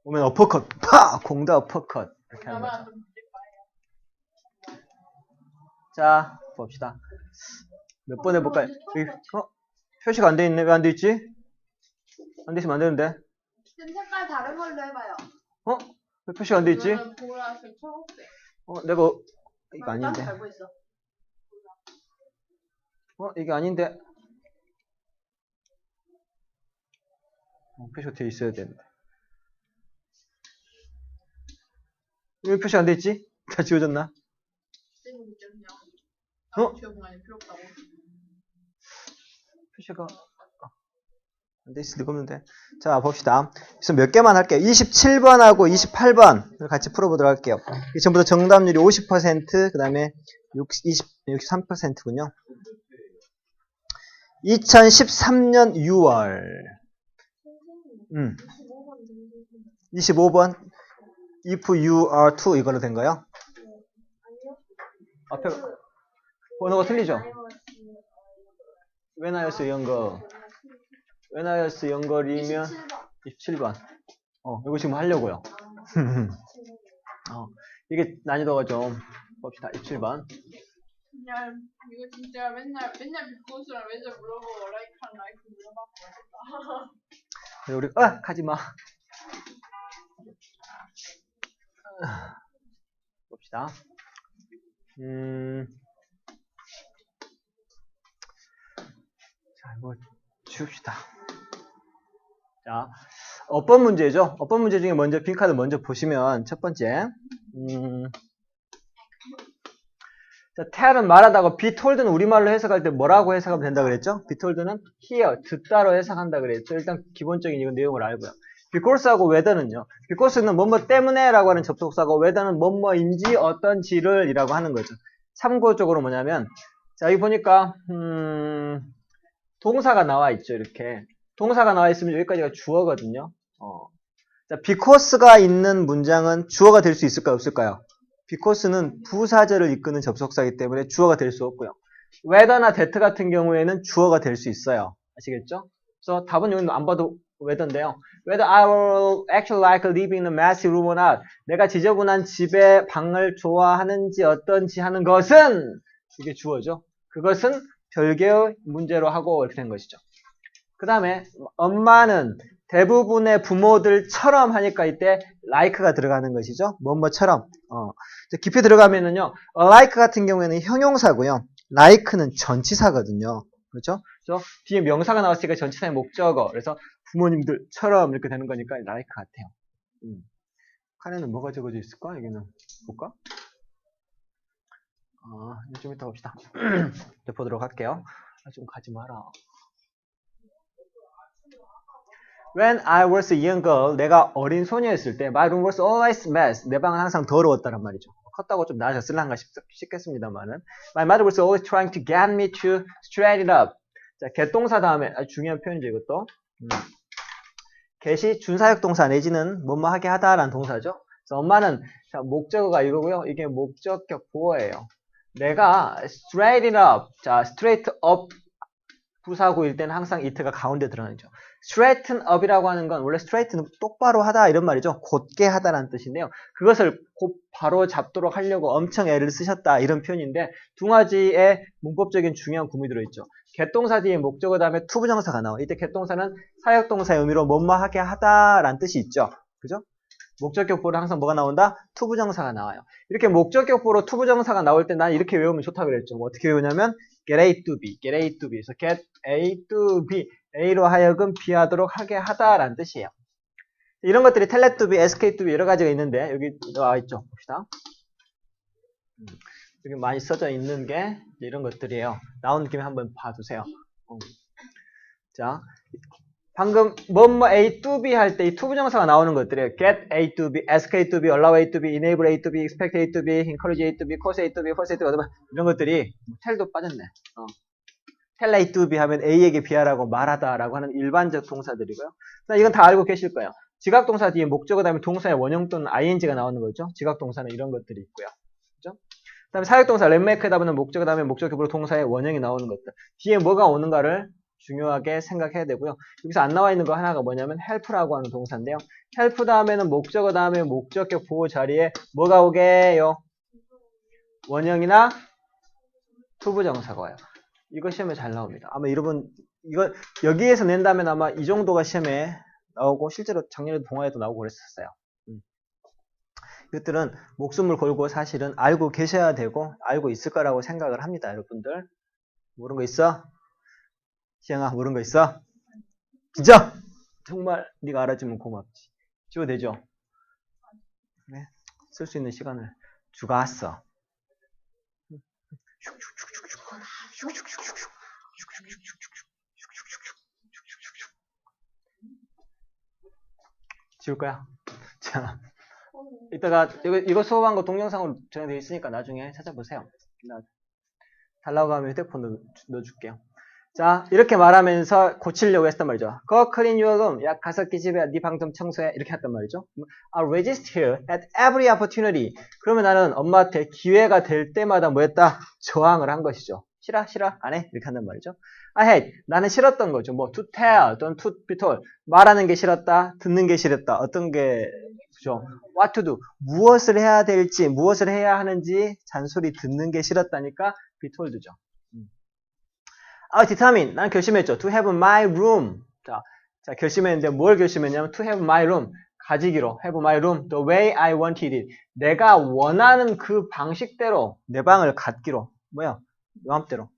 오면 어퍼컷, 파! 공다 어퍼컷. 이렇게 하는 거죠. 자, 봅시다. 몇 번 해볼까요? 표시가 안 돼 있네. 왜 안 돼 있지? 안 돼 있으면 안 되는데. 쌤 색깔 다른 걸로 해봐요. 왜 표시가 안 돼 있지? 보라색, 초록색. 내가, 이거 아닌데. 잘 보였어. 이게 아닌데. 표시가 돼 있어야 되는데. 왜 표시가 안 돼 있지? 다 지워졌나? 쌤은 그때 그냥 지워보면 필요 없다고. 표시가 안 돼 있을 리가 없는데. 자, 봅시다. 그래서 몇 개만 할게요. 27번하고 28번을 같이 풀어보도록 할게요. 이 전부 다 정답률이 50%, 그 다음에 63%군요. 2013년 6월. 25번. If you are to 이걸로 된 거요? 앞에 번호가 틀리죠? When I was younger. When I was younger이면 27번. 이거 지금 하려고요. 이게 난이도가 좀 봅시다. 27번. 그냥 이거 진짜 맨날 빅보스랑 맨날 물어보고 라이크 물어봤고 그래서 우리 가지마. 봅시다. 자, 이거 지웁시다. 자, 어법 문제죠. 어법 문제 중에 먼저 빈카드 먼저 보시면 첫 번째. 자, tell은 말하다고 be told는 우리말로 해석할 때 뭐라고 해석하면 된다 그랬죠? be told는 hear, 듣다로 해석한다 그랬죠. 일단 기본적인 이건 내용을 알고요. because하고 whether는요. because는 뭐뭐 때문에 라고 하는 접속사고 whether는 뭐뭐인지 어떤지를 이라고 하는 거죠. 참고적으로 뭐냐면 자, 여기 보니까 동사가 나와 있죠. 이렇게 동사가 나와 있으면 여기까지가 주어거든요. 자, because가 있는 문장은 주어가 될 수 있을까요? 없을까요? because는 부사절을 이끄는 접속사이기 때문에 주어가 될 수 없고요. whether나 that 같은 경우에는 주어가 될 수 있어요. 아시겠죠? 그래서 답은 여기는 안 봐도 whether인데요. Whether I will actually like living in a messy room or not. 내가 지저분한 집에 방을 좋아하는지 어떤지 하는 것은 이게 주어죠. 그것은 별개의 문제로 하고 이렇게 된 것이죠. 그 다음에 엄마는 대부분의 부모들처럼 하니까 이때 like가 들어가는 것이죠. 뭐뭐처럼. 깊이 들어가면은요. like 같은 경우에는 형용사고요. like는 전치사거든요. 그렇죠? 그래서 뒤에 명사가 나왔으니까 전치사의 목적어. 그래서 부모님들처럼 이렇게 되는 거니까 like 같아요. 칸에는 뭐가 적어져 있을까? 여기는 볼까? 좀 이따 봅시다. 보도록 할게요. 좀 가지 마라. When I was a young girl, 내가 어린 소녀였을 때, my room was always a mess. 내 방은 항상 더러웠다란 말이죠. 컸다고 좀 나아졌을란가 싶겠습니다만은. My mother was always trying to get me to straighten it up. 자, get 동사 다음에 아주 중요한 표현이죠, 이것도. get이 준사역 동사 내지는 뭐뭐 하게 하다라는 동사죠. 그래서 엄마는 자, 목적어가 이거고요. 이게 목적격 보어예요. 내가 straighten it up. 자, straight up 부사구일 때는 항상 it가 가운데 들어가죠. straighten up이라고 하는 건 원래 straight는 똑바로 하다 이런 말이죠. 곧게 하다라는 뜻인데요. 그것을 곧 바로 잡도록 하려고 엄청 애를 쓰셨다 이런 표현인데 두 가지의 문법적인 중요한 구문이 들어있죠. get 동사 뒤에 목적어 다음에 to 부정사가 나와. 이때 get 동사는 사역동사의 의미로 뭐뭐 하게 하다라는 뜻이 있죠. 그죠? 목적격 보로 항상 뭐가 나온다? to 부정사가 나와요. 이렇게 목적격 보로 to 부정사가 나올 때 난 이렇게 외우면 좋다 그랬죠. 뭐 어떻게 외우냐면 get A to B, get A to B. 그래서 get A to B, A로 하여금 B 하도록 하게 하다라는 뜻이에요. 이런 것들이 tell to B, SK to B 여러 가지가 있는데 여기 나와 있죠. 봅시다. 여기 많이 써져 있는 게 이런 것들이에요. 나오는 김에 한번 봐두세요. 자, 방금 뭐뭐 A to B 할 때 이 to 부정사가 나오는 것들이에요. get A to B, SK to B, allow A to B, enable A to B, expect A to B, encourage A to B, cause A to B, force A to B 이런 것들이 tell도 빠졌네. tell A to B 하면 A에게 비하라고 말하다라고 하는 일반적 동사들이고요. 이건 다 알고 계실 거예요. 지각동사 뒤에 목적어 다음에 동사의 원형 또는 ing가 나오는 거죠. 지각동사는 이런 것들이 있고요. 그죠? 그 다음에 사역동사 렛메이크에다 보면 목적어 다음에 목적격으로 동사의 원형이 나오는 것들. 뒤에 뭐가 오는가를 중요하게 생각해야 되고요. 여기서 안 나와 있는 거 하나가 뭐냐면 help라고 하는 동사인데요. help 다음에는 목적어 다음에 목적격 보호 자리에 뭐가 오게요? 원형이나 투부정사가 와요. 이거 시험에 잘 나옵니다. 아마 여러분 이거 여기에서 낸다면 아마 이 정도가 시험에 나오고 실제로 작년에 동아에도 나오고 그랬었어요. 이것들은 목숨을 걸고 사실은 알고 계셔야 되고 알고 있을 거라고 생각을 합니다. 여러분들 모르는 거 있어? 시영아 모르는 거 있어? 진짜? 정말 네가 알아주면 고맙지. 지워도 되죠? 네. 쓸 수 있는 시간을 주갔어. 지울 거야. 자, 이따가 이거 수업한 거 동영상으로 전해되어 있으니까 나중에 찾아보세요. 달라고 하면 휴대폰 넣어줄게요. 자, 이렇게 말하면서 고치려고 했단 말이죠. Go clean your room. 야, 가서 기집애, 네 방 좀 청소해. 이렇게 했단 말이죠. I'll register at every opportunity. 그러면 나는 엄마한테 기회가 될 때마다 뭐 했다? 저항을 한 것이죠. 싫어? 안 해? 이렇게 한단 말이죠. I hate. 나는 싫었던 거죠. 뭐 to tell 또는 to be told. 말하는 게 싫었다. 듣는 게 싫었다. 어떤 게 그죠? What to do. 무엇을 해야 될지, 무엇을 해야 하는지 잔소리 듣는 게 싫었다니까 be told죠. determine. 나는 결심했죠. To have my room. 자, 결심했는데 뭘 결심했냐면 to have my room. 가지기로. have my room the way I wanted it. 내가 원하는 그 방식대로 내 방을 갖기로. 뭐야? 내 맘대로.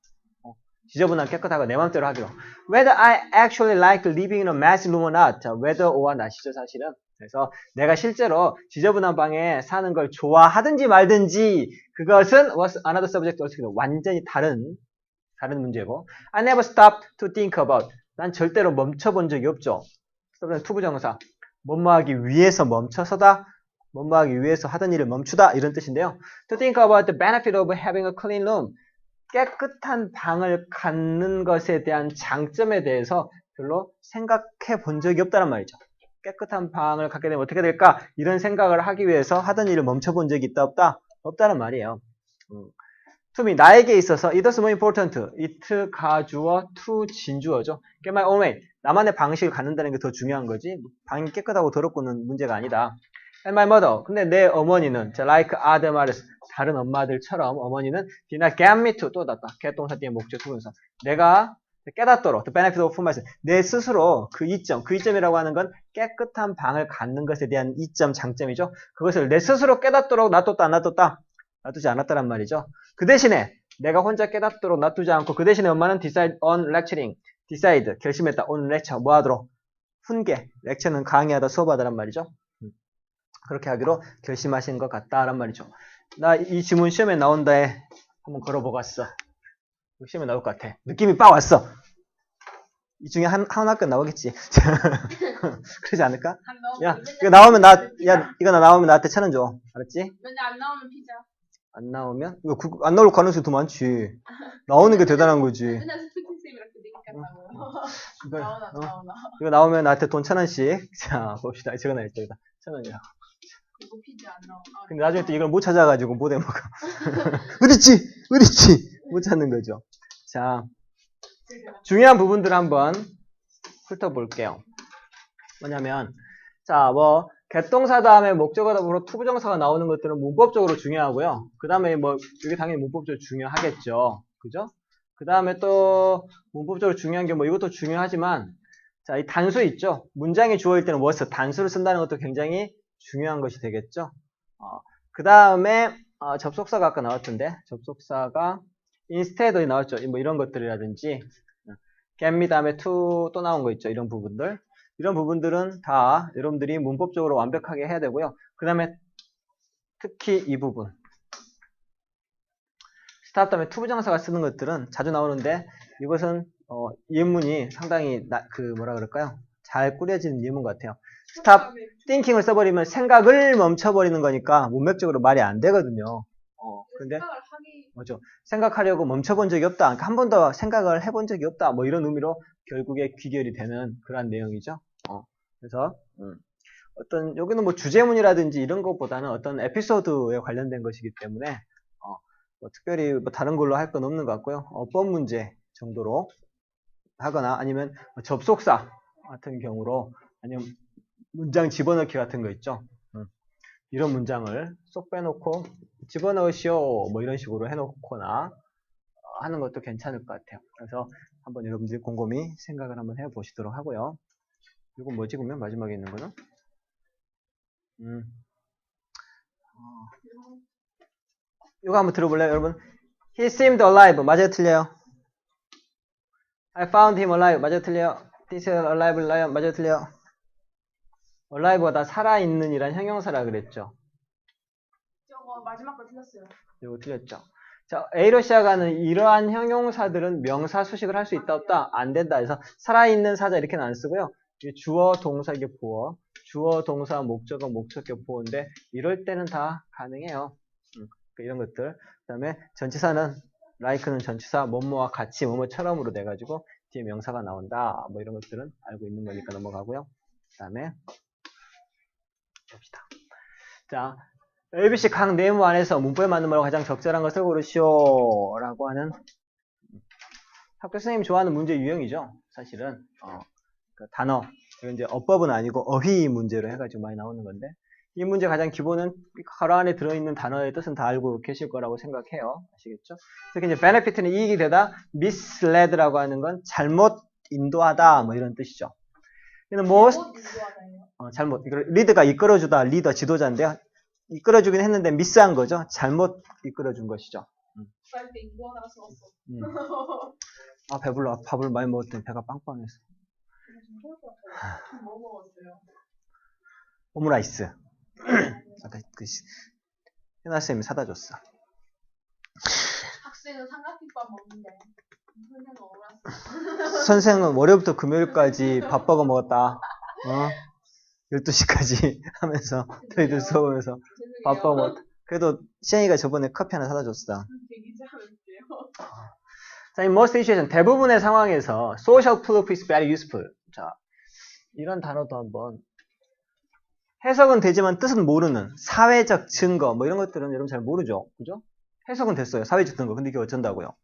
지저분하고 깨끗하고 내 맘대로 하기로. Whether I actually like living in a messy room or not. 자, whether or not이죠, 사실은. 그래서 내가 실제로 지저분한 방에 사는 걸 좋아하든지 말든지 그것은 was another subject altogether. 완전히 다른 문제고. I never stopped to think about. 난 절대로 멈춰본 적이 없죠. 투부정사. 뭐뭐하기 위해서 멈춰서다. 뭐뭐하기 위해서 하던 일을 멈추다. 이런 뜻인데요. To think about the benefit of having a clean room. 깨끗한 방을 갖는 것에 대한 장점에 대해서 별로 생각해 본 적이 없다는 말이죠. 깨끗한 방을 갖게 되면 어떻게 될까? 이런 생각을 하기 위해서 하던 일을 멈춰본 적이 있다 없다? 없다는 말이에요. to me, 나에게 있어서 it was more important. it 가주어, to 진주어죠. get my own way. 나만의 방식을 갖는다는 게 더 중요한 거지. 방이 깨끗하고 더럽고는 문제가 아니다. and my mother. 근데 내 어머니는 like other mothers. 다른 엄마들처럼 어머니는 did not get me to. 또 났다. get 동사 뒤에 목적 투부정사. 내가 깨닫도록 the benefit of myself. 내 스스로 그 이점이라고 하는 건 깨끗한 방을 갖는 것에 대한 이점, 장점이죠. 그것을 내 스스로 깨닫도록 놔뒀다, 안 놔뒀다? 놔두지 않았다란 말이죠. 그 대신에 내가 혼자 깨닫도록 놔두지 않고 그 대신에 엄마는 decide on lecturing. decide, 결심했다. on lecture, 뭐 하도록? 훈계. lecture는 강의하다, 수업하다란 말이죠. 그렇게 하기로 결심하신 것 같다란 말이죠. 나 이 지문 시험에 나온다에 한번 걸어보겠어. 시험에 나올 것 같아. 느낌이 빡 왔어. 이 중에 하나쯤 나오겠지. 그러지 않을까? 야, 이거 나오면 이거 나오면 나한테 1,000원 줘. 알았지? 근데 안 나오면 피자. 안 나오면? 이거 안 나올 가능성이 더 많지. 나오는 게 대단한 거지. 맨날 스피킹쌤이랑 그 얘기 같다고. 나오나. 이거 나오면 나한테 돈 1,000원씩. 자, 봅시다. 적어놔야지, 여기다. 1,000원이야. 이거 피자 안 나와. 근데 나중에 또 이걸 못 찾아가지고 못 해먹어. 어딨지? 못 찾는 거죠. 자, 중요한 부분들 한번 훑어볼게요. 뭐냐면, 자, 개동사 다음에 목적어 더불어 투부정사가 나오는 것들은 문법적으로 중요하고요. 그 다음에 이게 당연히 문법적으로 중요하겠죠. 그죠? 그 다음에 또 문법적으로 중요한 게 이것도 중요하지만, 자, 이 단수 있죠? 문장이 주어일 때는 was, 단수를 쓴다는 것도 굉장히 중요한 것이 되겠죠. 그 다음에 접속사가 아까 나왔던데, 접속사가 instead이 나왔죠. 이런 것들이라든지 get me 다음에 to 또 나온 거 있죠. 이런 부분들은 다 여러분들이 문법적으로 완벽하게 해야 되고요. 그 다음에 특히 이 부분 stop 다음에 투부정사가 쓰는 것들은 자주 나오는데 이것은 예문이 상당히 뭐라 그럴까요? 잘 꾸려진 예문 같아요. stop thinking을 써버리면 생각을 멈춰버리는 거니까 문맥적으로 말이 안 되거든요. 근데 뭐죠? 생각하려고 멈춰본 적이 없다. 그러니까 한 번 더 생각을 해본 적이 없다. 이런 의미로 결국에 귀결이 되는 그런 내용이죠. 그래서 여기는 주제문이라든지 이런 것보다는 어떤 에피소드에 관련된 것이기 때문에 특별히 다른 걸로 할 건 없는 것 같고요. 어법 문제 정도로 하거나 아니면 접속사 같은 경우로 아니면 문장 집어넣기 같은 거 있죠. 이런 문장을 쏙 빼놓고 집어넣으시오 뭐 이런 식으로 해놓거나 하는 것도 괜찮을 것 같아요. 그래서 한번 여러분들이 곰곰이 생각을 한번 해보시도록 하고요. 이건 뭐지 그러면 마지막에 있는 거는? 이거 한번 들어볼래요 여러분? He seemed alive 맞아요 틀려요? I found him alive 맞아요 틀려요? This is alive lion 맞아요 틀려요? alive가 다 살아있는 이란 형용사라 그랬죠. 저거 마지막 거 틀렸어요. 이거 틀렸죠. 자, A로 시작하는 이러한 형용사들은 명사 수식을 할 수 있다 없다? 안 된다 해서 살아있는 사자 이렇게는 안 쓰고요. 이게 주어 동사 이게 보어 주어 동사 목적어 목적격 보어인데 이럴 때는 다 가능해요. 이런 것들. 그 다음에 전치사는 like는 전치사 뭐뭐와 같이 뭐뭐처럼으로 돼가지고 뒤에 명사가 나온다. 뭐 이런 것들은 알고 있는 거니까 넘어가고요. 그 다음에 봅시다. 자, ABC 각 네모 안에서 문법에 맞는 말로 가장 적절한 것을 고르시오 라고 하는 학교 선생님이 좋아하는 문제 유형이죠. 사실은 그 단어 이건 이제 어법은 아니고 어휘 문제로 해가지고 많이 나오는 건데 이 문제 가장 기본은 가로 안에 들어있는 단어의 뜻은 다 알고 계실 거라고 생각해요. 아시겠죠? 특히 이제 benefit는 이익이 되다, misled라고 하는 건 잘못 인도하다 뭐 이런 뜻이죠. 이는 most 잘못 리드가 이끌어주다 리더 지도자인데요. 이끌어주긴 했는데 미스한 거죠. 잘못 이끌어준 것이죠. 쌀때 인도하다가 써왔어. 아 배불러. 밥을 많이 먹었더니 배가 빵빵해서. 뭐 먹었어요? 오므라이스. 아까 그 현아쌤이 사다 줬어. 학생은 삼각김밥 먹는데 선생은 오므라이스. 선생은 월요일부터 금요일까지 밥 먹어 먹었다. 12시까지 하면서 저희들 수업하면서 밥 먹어 먹었다. 그래도 시영이가 저번에 커피 하나 사다 줬어. 자, in most situation 대부분의 상황에서 social proof is very useful. 자, 이런 단어도 한번 해석은 되지만 뜻은 모르는 사회적 증거 뭐 이런 것들은 여러분 잘 모르죠. 그죠? 해석은 됐어요. 사회적 증거. 근데 이게 어쩐다고요?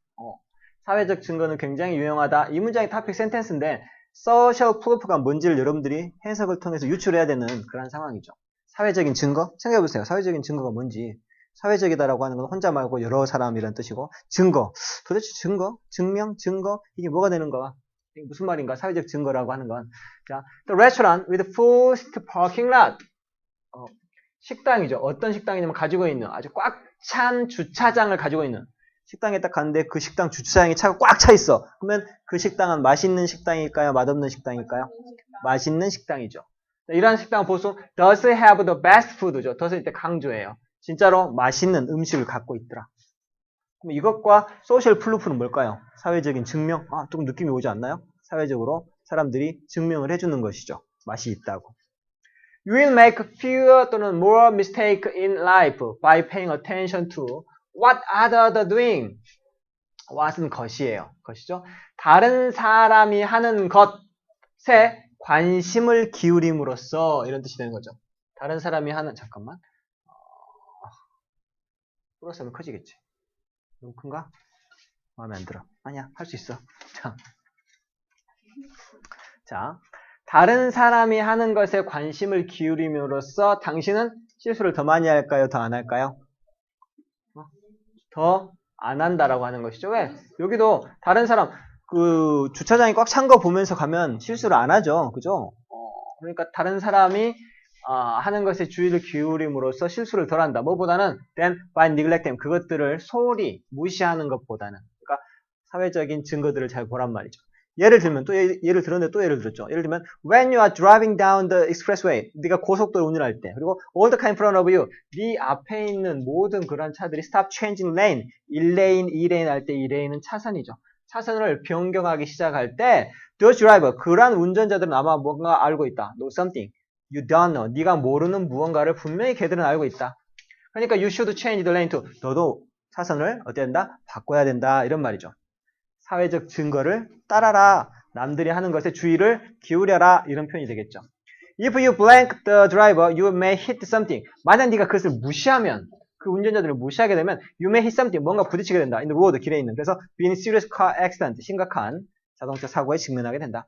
사회적 증거는 굉장히 유용하다. 이 문장이 topic sentence인데 social proof가 뭔지를 여러분들이 해석을 통해서 유출해야 되는 그런 상황이죠. 사회적인 증거? 생각해보세요. 사회적인 증거가 뭔지. 사회적이다라고 하는 건 혼자 말고 여러 사람이란 뜻이고 증거. 도대체 증거? 증명? 증거? 이게 뭐가 되는 거야? 이게 무슨 말인가? 사회적 증거라고 하는 건. 자, the restaurant with full parking lot. 식당이죠. 어떤 식당이냐면 가지고 있는 아주 꽉 찬 주차장을 가지고 있는 식당에 딱 갔는데 그 식당 주차장에 차가 꽉 차 있어. 그러면 그 식당은 맛있는 식당일까요? 맛없는 식당일까요? 맛있는 식당이죠. 이러한 식당은 보통 does have the best food죠. does을 이때 강조해요. 진짜로 맛있는 음식을 갖고 있더라. 그럼 이것과 소셜 프루프는 뭘까요? 사회적인 증명? 조금 느낌이 오지 않나요? 사회적으로 사람들이 증명을 해주는 것이죠. 맛이 있다고. You will make fewer 또는 more mistakes in life by paying attention to what others are doing. what은 것이에요. 것이죠. 다른 사람이 하는 것에 관심을 기울임으로써 이런 뜻이 되는 거죠. 다른 사람이 하는 잠깐만. 플러스 하면 커지겠지. 너무 큰가? 마음에 안 들어. 아니야, 할 수 있어. 자, 다른 사람이 하는 것에 관심을 기울임으로써 당신은 실수를 더 많이 할까요? 더 안 할까요? 더 안 한다라고 하는 것이죠. 왜? 여기도 다른 사람 그 주차장이 꽉 찬 거 보면서 가면 실수를 안 하죠. 그죠? 그러니까 다른 사람이 하는 것에 주의를 기울임으로써 실수를 덜 한다. 뭐보다는 than by neglecting 그것들을 소홀히 무시하는 것보다는 그러니까 사회적인 증거들을 잘 보란 말이죠. 예를 들면 또 예를 들었는데 또 예를 들었죠. 예를 들면 when you are driving down the expressway 네가 고속도로 운전할 때 그리고 all the car in front of you 네 앞에 있는 모든 그런 차들이 stop changing lane 1레인 2레인 할 때 2레인은 차선이죠. 차선을 변경하기 시작할 때 those driver 그런 운전자들은 아마 뭔가 알고 있다. know something you don't know 네가 모르는 무언가를 분명히 걔들은 알고 있다. 그러니까 you should change the lane to 너도 차선을 어떻게 된다? 바꿔야 된다 이런 말이죠. 사회적 증거를 따라라. 남들이 하는 것에 주의를 기울여라. 이런 표현이 되겠죠. If you blank the driver, you may hit something. 만약 네가 그것을 무시하면, 그 운전자들을 무시하게 되면 you may hit something. 뭔가 부딪히게 된다. In the road, 길에 있는. 그래서 being serious car accident, 심각한 자동차 사고에 직면하게 된다.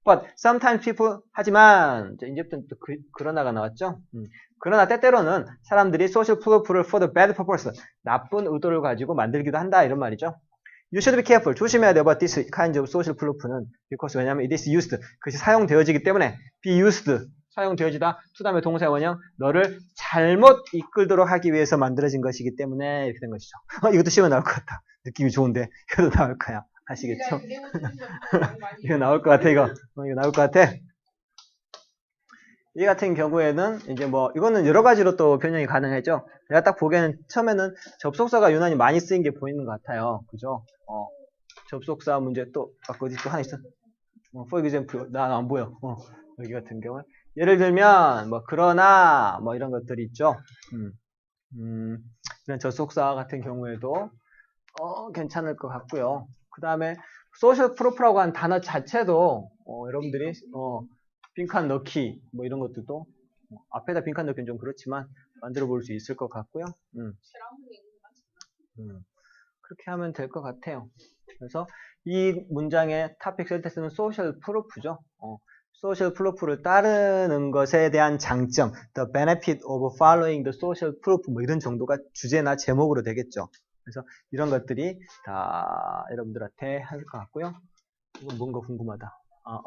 But sometimes people 하지만 이제부터 또 그러나가 나왔죠. 그러나 때때로는 사람들이 social proof를 for the bad purpose 나쁜 의도를 가지고 만들기도 한다 이런 말이죠. You should be careful. 조심해야 돼 about this kind of social proof는 because 왜냐하면 it is used 그것이 사용되어지기 때문에 be used 사용되어지다 to 다음에 동사의 원형 너를 잘못 이끌도록 하기 위해서 만들어진 것이기 때문에 이렇게 된 것이죠. 이것도 시험에 나올 것 같다. 느낌이 좋은데 이것도 나올 거야. 아시겠죠? 이거 나올 것 같아 이거 나올 것 같아. 이 같은 경우에는 이제 뭐 이거는 여러 가지로 또 변형이 가능하죠. 내가 딱 보기에는 처음에는 접속사가 유난히 많이 쓰인 게 보이는 것 같아요. 그죠? 접속사 문제 또 어디 또 하나 있어? for example 나 안 보여. 여기 같은 경우 예를 들면 뭐 그러나 뭐 이런 것들이 있죠. 이런 접속사 같은 경우에도 괜찮을 것 같고요. 그 다음에 소셜 프로프라고 하는 단어 자체도 여러분들이 빈칸 넣기 뭐 이런 것들도 앞에다 빈칸 넣기는 좀 그렇지만 만들어 볼 수 있을 것 같고요. 그렇게 하면 될 것 같아요. 그래서 이 문장의 토픽 쓸 때 쓰는 소셜 프루프죠. 소셜 프루프를 따르는 것에 대한 장점, the benefit of following the social proof 뭐 이런 정도가 주제나 제목으로 되겠죠. 그래서 이런 것들이 다 여러분들한테 할 것 같고요. 이건 뭔가 궁금하다.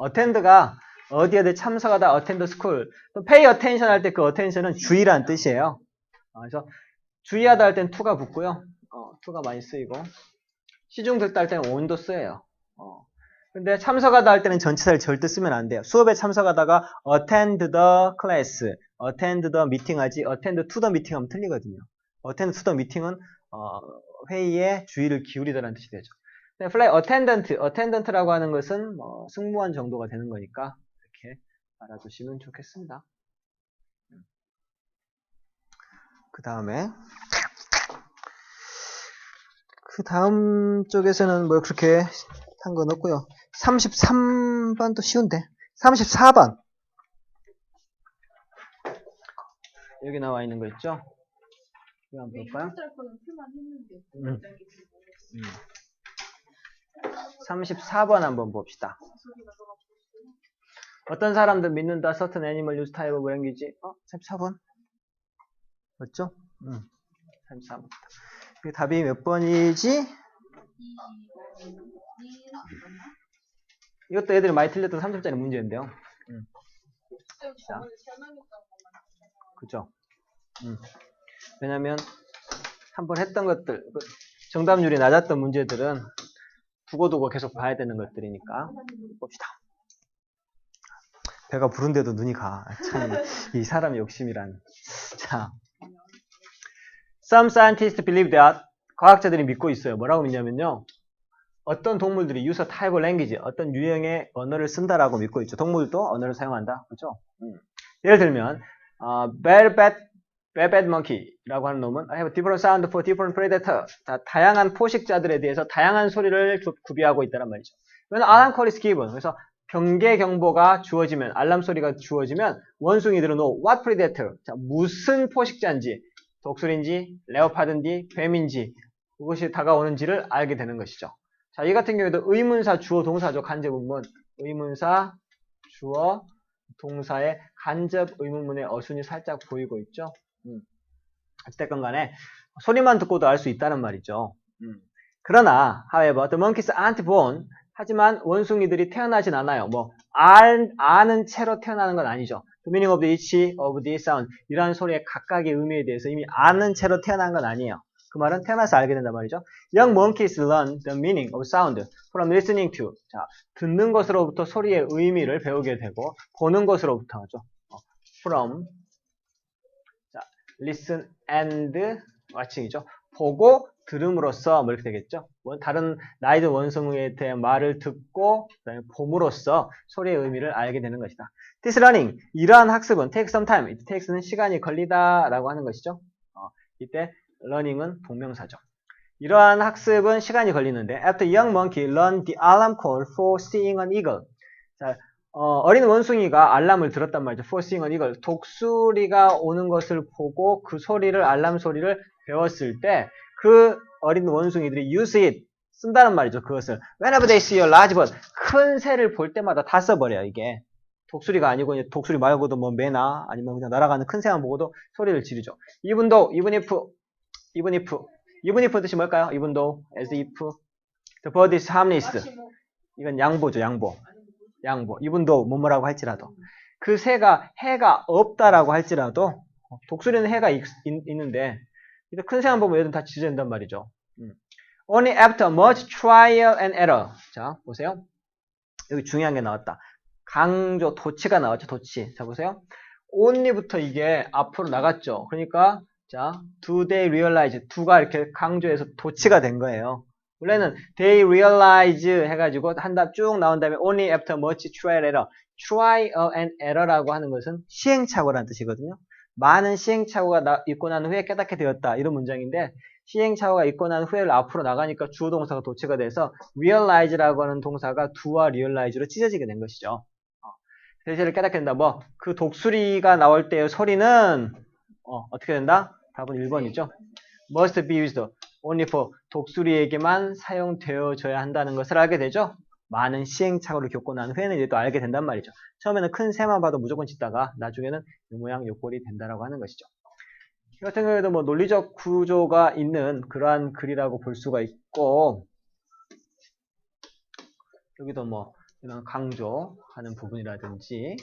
attend가 어디에도 참석하다, attend school. pay attention 할 때 그 attention은 주의라는 뜻이에요. 그래서 주의하다 할 땐 to가 붙고요. to가 많이 쓰이고 시중 듣다 할 때는 on도 쓰여요. 근데 참석하다 할 때는 전치사를 절대 쓰면 안 돼요. 수업에 참석하다가 attend the class, attend the meeting 하지 attend to the meeting 하면 틀리거든요. attend to the meeting은 회의에 주의를 기울이다라는 뜻이 되죠. flight attendant라고 하는 것은 승무원 정도가 되는 거니까 이렇게 알아두시면 좋겠습니다. 그 다음 쪽에서는 뭐 그렇게 한 건 없고요. 33번도 쉬운데 34번 여기 나와 있는 거 있죠? 이거 한번 볼까요? 34번 한번 봅시다. 어떤 사람들 믿는다. certain animal use type of language. 34번 맞죠? 34번. 그 답이 몇 번이지? 이것도 애들이 많이 틀렸던 30짜리 문제인데요. 자, 그죠? 왜냐면 한번 했던 것들 정답률이 낮았던 문제들은 두고두고 계속 봐야 되는 것들이니까 봅시다. 배가 부른데도 눈이 가. 참 이 사람의 욕심이란. 자, some scientists believe that 과학자들이 믿고 있어요. 뭐라고 믿냐면요. 어떤 동물들이 use a type of language, 어떤 유형의 언어를 쓴다라고 믿고 있죠. 동물도 언어를 사용한다. 그렇죠? 예를 들면 bad monkey라고 하는 놈은 I have a different sound for different predator. 다양한 포식자들에 대해서 다양한 소리를 구비하고 있다는 말이죠. When alarm call is given, 그래서 경계 경보가 주어지면, 알람 소리가 주어지면 원숭이들은 know what predator, 자, 무슨 포식자인지, 독수리인지, 레오파드인지, 뱀인지 그것이 다가오는지를 알게 되는 것이죠. 자, 이 같은 경우에도 의문사, 주어, 동사죠. 간접의문, 의문사, 주어, 동사의 간접 의문문의 어순이 살짝 보이고 있죠. 어쨌든 간에 소리만 듣고도 알 수 있다는 말이죠. 그러나 however the monkeys aren't born, 하지만 원숭이들이 태어나진 않아요. 뭐 아는 채로 태어나는 건 아니죠. The meaning of each of these sound, 이러한 소리의 각각의 의미에 대해서 이미 아는 채로 태어난 건 아니에요. 그 말은 태어나서 알게 된단 말이죠. Young monkeys learn the meaning of sound from listening to. 자, 듣는 것으로부터 소리의 의미를 배우게 되고 보는 것으로부터 하죠. From 자, listen and watching이죠. 보고 들음으로써 뭐 이렇게 되겠죠. 다른 나이든 원숭이에 대한 말을 듣고 그다음에 봄으로써 소리의 의미를 알게 되는 것이다. This learning, 이러한 학습은 take some time, it takes는 시간이 걸리다라고 하는 것이죠. 이때 learning은 동명사죠. 이러한 학습은 시간이 걸리는데 after young monkey learned the alarm call for seeing an eagle. 자, 어린 원숭이가 알람을 들었단 말이죠. For seeing an eagle. 독수리가 오는 것을 보고 그 소리를 알람 소리를 배웠을 때 그 어린 원숭이들이 use it, 쓴다는 말이죠. 그것을. Whenever they see a large bird. 큰 새를 볼 때마다 다 써버려요, 이게. 독수리가 아니고, 이제 독수리 말고도 뭐 매나, 아니면 그냥 날아가는 큰 새만 보고도 소리를 지르죠. even if 뜻이 뭘까요? even though, as if. The bird is harmless. 이건 양보죠, 양보. even though, 뭐뭐라고 할지라도. 그 새가 해가 없다라고 할지라도, 독수리는 해가 있는데, 큰 새만 보면 얘들은 다 지진단 말이죠. Only after much trial and error. 자, 보세요. 여기 중요한 게 나왔다. 강조, 도치가 나왔죠, 도치. 자, 보세요. only부터 이게 앞으로 나갔죠. 그러니까, 자, do they realize, do가 이렇게 강조해서 도치가 된 거예요. 원래는 they realize 해가지고 한 답 쭉 나온 다음에 only after much trial and error. trial and error라고 하는 것은 시행착오라는 뜻이거든요. 많은 시행착오가 있고 난 후에 깨닫게 되었다. 이런 문장인데 시행착오가 있고 난 후에 앞으로 나가니까 주어 동사가 도치가 돼서 realize라고 하는 동사가 do와 realize로 찢어지게 된 것이죠. 대체를 깨닫게 된다. 뭐 그 독수리가 나올 때의 소리는 어떻게 된다? 답은 1번이죠. must be used only for 독수리에게만 사용되어져야 한다는 것을 알게 되죠. 많은 시행착오를 겪고 난 후에는 이제 또 알게 된단 말이죠. 처음에는 큰 새만 봐도 무조건 짖다가 나중에는 이 모양 요 꼴이 된다라고 하는 것이죠. 이 같은 경우에도 뭐 논리적 구조가 있는 그러한 글이라고 볼 수가 있고 여기도 뭐 이런 강조하는 부분이라든지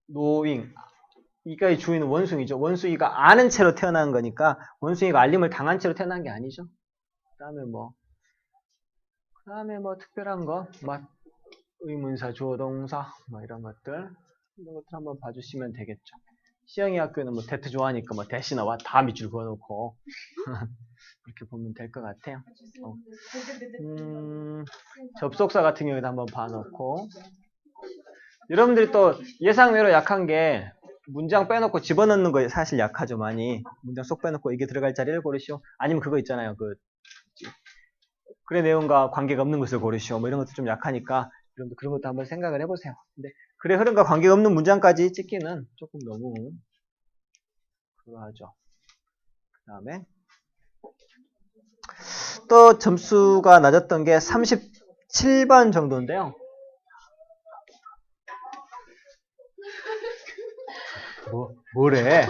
knowing 이가의 주인은 원숭이죠. 원숭이가 아는 채로 태어난 거니까 원숭이가 알림을 당한 채로 태어난 게 아니죠. 그 다음에 뭐 특별한 거 의문사, 주어동사 뭐 이런 것들 한번 봐주시면 되겠죠. 시영이 학교는 뭐 대트 좋아하니까 뭐 대시 나와 다 밑줄 그어놓고 그렇게 보면 될 것 같아요. 접속사 같은 경우에도 한번 봐놓고 여러분들이 또 예상외로 약한 게 문장 빼놓고 집어넣는 거에 사실 약하죠. 많이 문장 쏙 빼놓고 이게 들어갈 자리를 고르시오. 아니면 그거 있잖아요. 글의 내용과 관계가 없는 것을 고르시오. 뭐 이런 것도 좀 약하니까 여러분들 그런 것도 한번 생각을 해보세요. 근데 글의 흐름과 관계가 없는 문장까지 찍기는 조금 너무 그러하죠. 그 다음에 또 점수가 낮았던 게 37번 정도인데요. 뭐래?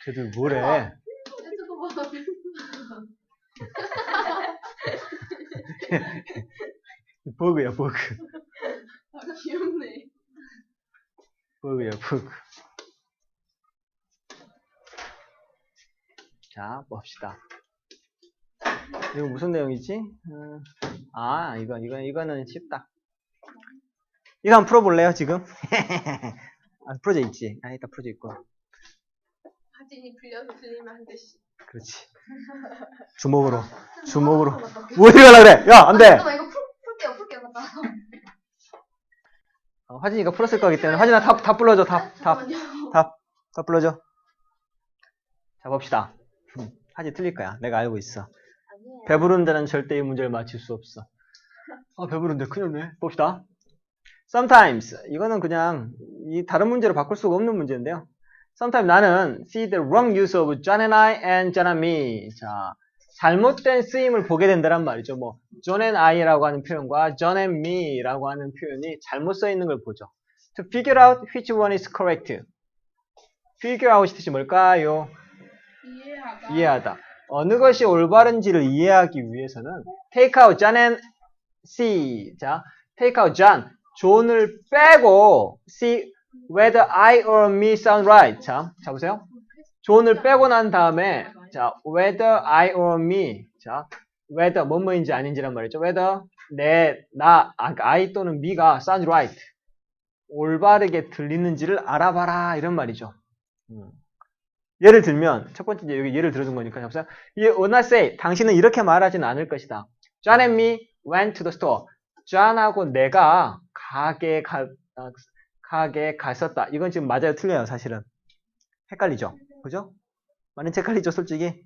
쟤들 뭐래? 버그야, 버그. 귀엽네. 버그야, 버그. 자, 봅시다. 이거 무슨 내용이지? 이거는 쉽다. 이거 한번 풀어볼래요, 지금? 풀어져 있지. 이따 풀어져 있고. 사진이 풀려서 틀리면 한 대씩. 그렇지. 주먹으로. 뭐 어디 가려 그래? 야, 안 돼! 잠깐만, 이거 풀게요. 맞다. 화진이가 풀었을 거기 때문에. 화진아, 다 불러줘, 다 불러줘. 자, 봅시다. 화진 틀릴 거야. 내가 알고 있어. 아니에요. 배부른 데는 절대 이 문제를 맞출 수 없어. 배부른데 큰일 났네. 봅시다. Sometimes. 이거는 그냥 다른 문제로 바꿀 수가 없는 문제인데요. Sometimes 나는 see the wrong use of John and I and John and me. 자, 잘못된 쓰임을 보게 된다란 말이죠. 뭐 John and I라고 하는 표현과 John and me라고 하는 표현이 잘못 써 있는 걸 보죠. To figure out which one is correct. figure out이 뜻이 뭘까요? 이해하다. 어느 것이 올바른지를 이해하기 위해서는 take out John and see. 자, take out John. 존을 빼고 see whether I or me sound right. 자 보세요. 존을 빼고 난 다음에 자 whether I or me. 자 whether 뭐뭐인지 아닌지란 말이죠. whether I 또는 me가 sound right. 올바르게 들리는지를 알아봐라 이런 말이죠. 예를 들면 첫 번째 여기 예를 들어준 거니까 자 보세요. 이 would not say 당신은 이렇게 말하지는 않을 것이다. John and me went to the store. John하고 내가 가게에 갔었다. 이건 지금 맞아요, 틀려요, 사실은. 헷갈리죠? 그죠? 많이 헷갈리죠, 솔직히?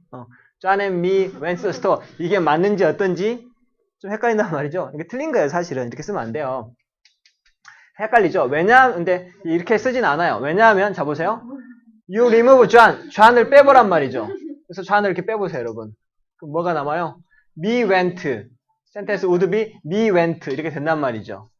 John and me went to the store. 이게 맞는지 어떤지 좀 헷갈린단 말이죠. 이게 틀린 거예요, 사실은. 이렇게 쓰면 안 돼요. 헷갈리죠? 근데 이렇게 쓰진 않아요. 왜냐하면, 자, 보세요. You remove John. John을 빼보란 말이죠. 그래서 좌는 이렇게 빼보세요, 여러분. 그럼 뭐가 남아요? me went. sentence would be me went. 이렇게 된단 말이죠.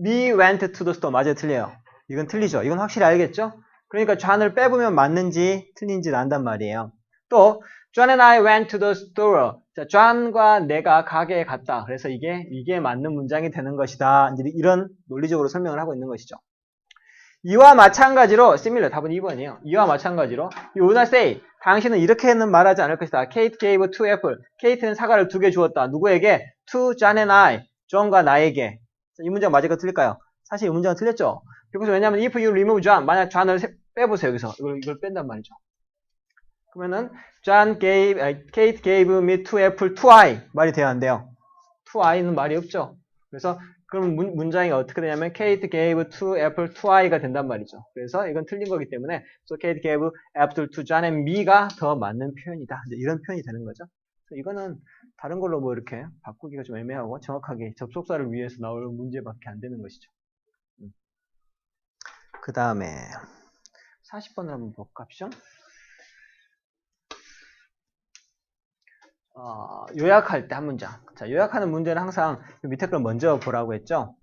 me went to the store. 맞아요, 틀려요. 이건 틀리죠. 이건 확실히 알겠죠? 그러니까 좌를 빼보면 맞는지 틀린지 안단 말이에요. 또 John and I went to the store. 자, John과 내가 가게에 갔다. 그래서 이게 맞는 문장이 되는 것이다. 이런 논리적으로 설명을 하고 있는 것이죠. 이와 마찬가지로 similar 답은 2번이에요. 이와 마찬가지로 you would not say 당신은 이렇게는 말하지 않을 것이다. Kate gave 2 apple. Kate는 사과를 2개 주었다. 누구에게? To John and I. John과 나에게. 자, 이 문장 맞을까 틀릴까요? 사실 이 문장은 틀렸죠. 그래서 왜냐하면 if you remove John 만약 John을 빼보세요. 여기서 이걸 뺀단 말이죠. 그러면은 Kate gave me 2 apple to I 말이 돼야 안 돼요. to I는 말이 없죠. 그래서 그럼 문장이 어떻게 되냐면 Kate gave 2 apple to I가 된단 말이죠. 그래서 이건 틀린 거기 때문에 so Kate gave apple to John and me가 더 맞는 표현이다. 이제 이런 표현이 되는 거죠. 이거는 다른 걸로 뭐 이렇게 바꾸기가 좀 애매하고 정확하게 접속사를 위해서 나올 문제밖에 안 되는 것이죠. 그 다음에 40번을 한번 볼까요? 요약할 때 한 문장. 자, 요약하는 문제는 항상 밑에 걸 먼저 보라고 했죠.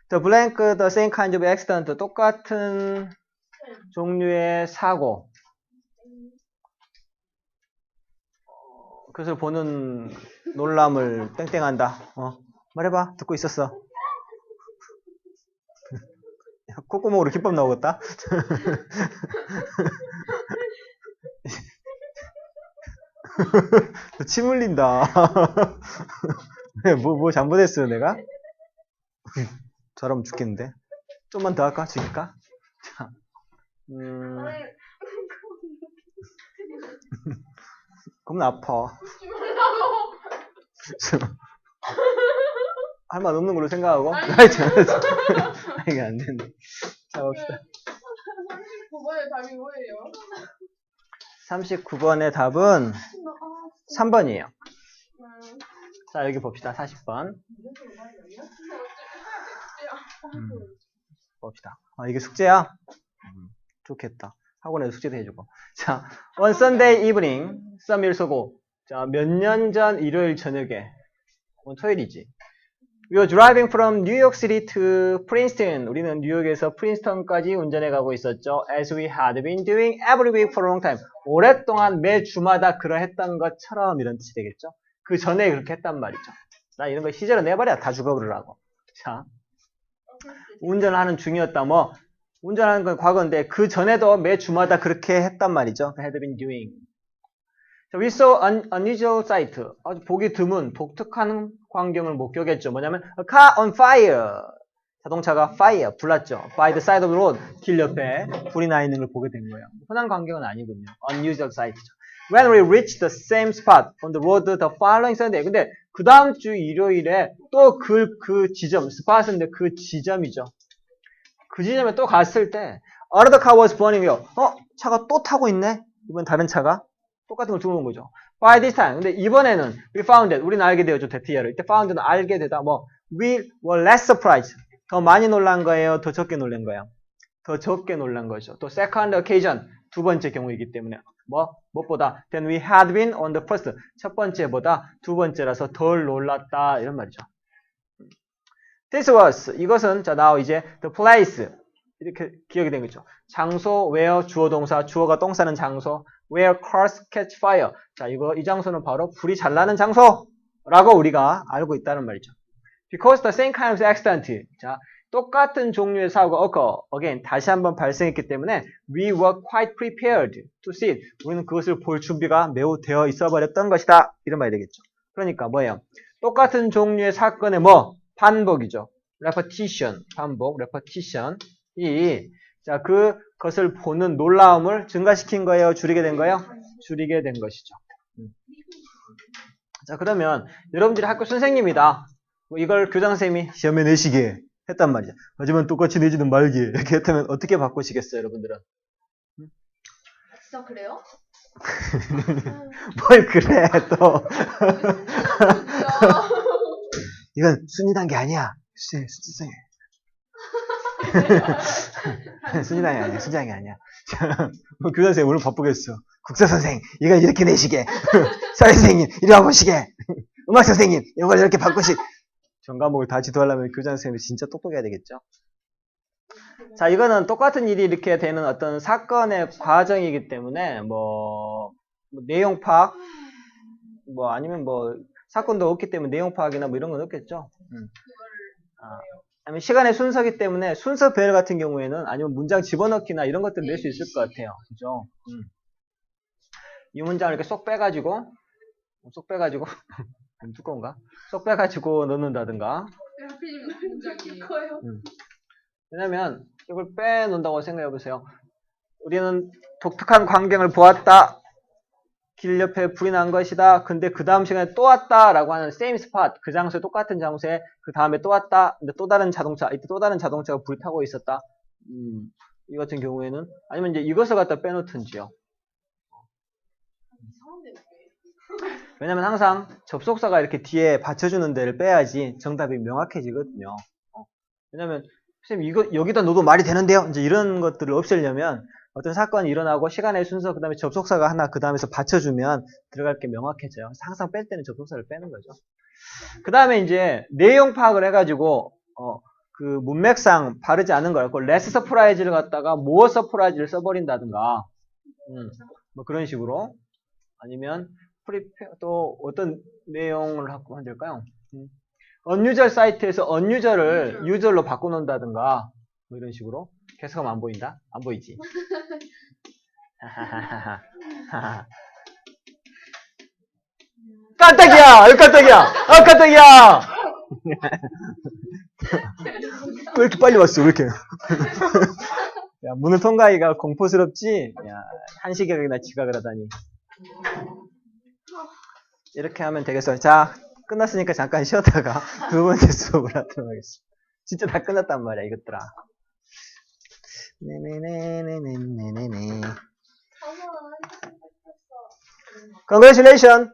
The blank, the same kind of accident. 똑같은 종류의 사고. 그것을 보는 놀람을 땡땡한다. 말해봐. 듣고 있었어. 콧구멍으로 기법 나오겠다. 침 흘린다. 뭐 잘못했어요, 내가? 저러면 죽겠는데. 좀만 더 할까? 죽일까? 자, 그럼 아파. 할 말 없는 걸로 생각하고. 이게 안 된다. 자, 봅시다. 39번의 답이 뭐예요? 39번의 답은 3번이에요. 자, 여기 봅시다. 40번. 봅시다. 이게 숙제야? 좋겠다. 학원에서 숙제도 해주고. 자, on Sunday evening, 썸일 서고. 자, 몇 년 전 일요일 저녁에. 오늘 토요일이지. We were driving from New York City to Princeton. 우리는 뉴욕에서 프린스턴까지 운전해 가고 있었죠. As we had been doing every week for a long time. 오랫동안 매 주마다 그러했던 것처럼 이런 뜻이 되겠죠. 그 전에 그렇게 했단 말이죠. 나 이런 거 시제로 내버려 다 죽어버리라고. 자, 운전을 하는 중이었다. 뭐 운전하는 건 과거인데 그 전에도 매 주마다 그렇게 했단 말이죠. had been doing. We saw an unusual sight. 아주 보기 드문 독특한 광경을 목격했죠. 뭐냐면 a car on fire. 자동차가 fire, 불났죠. By the side of the road. 길 옆에 불이 나 있는 걸 보게 된 거예요. 흔한 광경은 아니군요. Unusual sight죠. When we reached the same spot on the road the following Sunday. 근데 그 다음 주 일요일에 또 그 지점, 스팟인데 그 지점이죠. 그 지점에 또 갔을 때 another car was burning. 차가 또 타고 있네. 이번 다른 차가. 똑같은 걸 들어온 거죠. By this time. 근데 이번에는 we found that. 우리는 알게 되었죠. 대티어를. 이때 found는 알게 되다. We were less surprised. 더 많이 놀란 거예요? 더 적게 놀란 거예요? 더 적게 놀란 거죠. 또 second occasion. 두 번째 경우이기 때문에. 무엇보다 than we had been on the first. 첫 번째보다 두 번째라서 덜 놀랐다. 이런 말이죠. This was. 이것은, 자, now 이제 the place. 이렇게 기억이 된 거죠. 장소, where, 주어 동사, 주어가 똥 싸는 장소. Where cars catch fire. 자, 이 장소는 바로 불이 잘 나는 장소라고 우리가 알고 있다는 말이죠. Because the same kind of accident. 자, 똑같은 종류의 사고가 again, 다시 한번 발생했기 때문에 we were quite prepared to see it. 우리는 그것을 볼 준비가 매우 되어 있어 버렸던 것이다. 이런 말이 되겠죠. 그러니까 뭐예요? 똑같은 종류의 사건의 반복이죠. repetition, 반복, repetition. 자, 그것을 보는 놀라움을 증가시킨 거예요? 줄이게 된 거예요? 줄이게 된 것이죠. 자, 그러면 여러분들이 학교 선생님이다. 이걸 교장선생님이 시험에 내시게 했단 말이죠. 하지만 똑같이 내지는 말게. 이렇게 했다면 어떻게 바꾸시겠어요, 여러분들은? 진짜 그래요? 뭘 그래, 또. 이건 순위 단계 아니야. 수진이. 순진왕이 아니야. 순진왕이 아니야. 뭐 교장 선생님 오늘 바쁘겠어. 국사 선생 이걸 이렇게 내시게. 사회 선생님 이리 와보시게. 음악 선생님 이걸 이렇게 바꾸시. 전 과목을 다 지도하려면 교장 선생님이 진짜 똑똑해야 되겠죠. 자, 이거는 똑같은 일이 이렇게 되는 어떤 사건의 과정이기 때문에 뭐 내용 파악 뭐 아니면 뭐 사건도 없기 때문에 내용 파악이나 뭐 이런 건 없겠죠. 아니면 시간의 순서기 때문에 순서 배열 같은 경우에는 아니면 문장 집어넣기나 이런 것들을 낼 수 있을 것 같아요. 그죠? 이 문장을 이렇게 쏙 빼가지고 두꺼운가? 쏙 빼가지고 넣는다든가. 하필이면 문장이 커요. 왜냐면 이걸 빼놓는다고 생각해 보세요. 우리는 독특한 광경을 보았다. 길 옆에 불이 난 것이다. 근데 그 다음 시간에 또 왔다 라고 하는 same spot, 그 장소에 똑같은 장소에 그 다음에 또 왔다. 근데 또 다른 자동차, 이때 또 다른 자동차가 불 타고 있었다. 이 같은 경우에는 아니면 이제 이것을 갖다 빼놓든지요. 왜냐면 항상 접속사가 이렇게 뒤에 받쳐주는 데를 빼야지 정답이 명확해지거든요. 왜냐면 선생님 이거 여기다 넣어도 말이 되는데요. 이제 이런 것들을 없애려면 어떤 사건이 일어나고 시간의 순서 그 다음에 접속사가 하나 그 다음에서 받쳐주면 들어갈 게 명확해져요. 항상 뺄 때는 접속사를 빼는 거죠. 그 다음에 이제 내용 파악을 해가지고 그 문맥상 바르지 않은 걸 less surprise를 갖다가 more surprise를 써버린다든가 뭐 그런 식으로 아니면 또 어떤 내용을 갖고 하면 될까요? unusual 사이트에서 unusual을 usual로 바꿔놓는다든가 뭐 이런 식으로 계속하면 안 보인다? 안 보이지? 깜짝이야! 깜짝이야! 깜짝이야! 왜 이렇게 빨리 왔어? 왜 이렇게? 야, 문을 통과하기가 공포스럽지? 야, 한시경이나 지각을 하다니. 이렇게 하면 되겠어요. 자, 끝났으니까 잠깐 쉬었다가 두 번째 수업을 하도록 하겠습니다. 진짜 다 끝났단 말이야, 이것들아. 네네네네네네네. Congratulations!